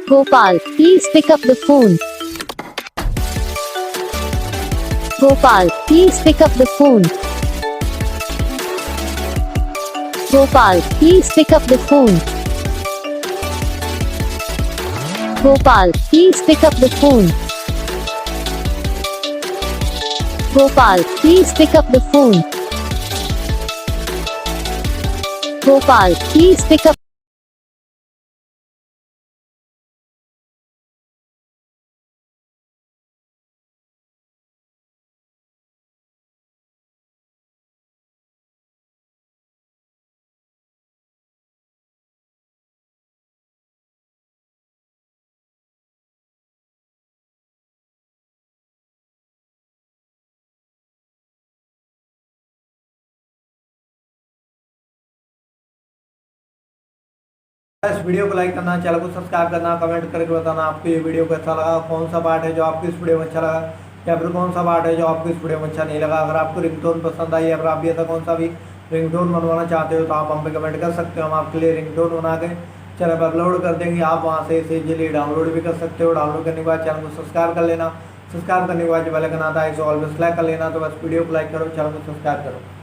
Gopal, please pick up the phone. Gopal, please pick up the phone. Gopal, please pick up the phone. Gopal, please pick up the phone. Gopal, please pick up the phone. Gopal, please pick up. इस video को like करना, channel को subscribe करना, comment करके बताना आपको ये video को अच्छा लगा, कौन सा पार्ट है जो आपको इस वीडियो में अच्छा लगा, या फिर कौन सा पार्ट है जो आपको इस वीडियो में अच्छा नहीं लगा। अगर आपको रिंगटोन पसंद आई या फिर आप भी ऐसा कौन सा भी रिंगटोन बनवाना चाहते हो तो आप हम पे कमेंट कर सकते हो। हम आपके लिए रिंगटोन बना के चैनल पर अपलोड कर देंगे। आप वहाँ से इसे इजीली डाउनलोड भी कर सकते हो। डाउनलोड करने के बाद चैनल को सब्सक्राइब कर लेना। सब्सक्राइब करने के बाद जो बेल आइकन आता है इसे ऑल पे सेलेक्ट कर लेना। तो बस वीडियो को लाइक करो, चैनल को सब्सक्राइब करो।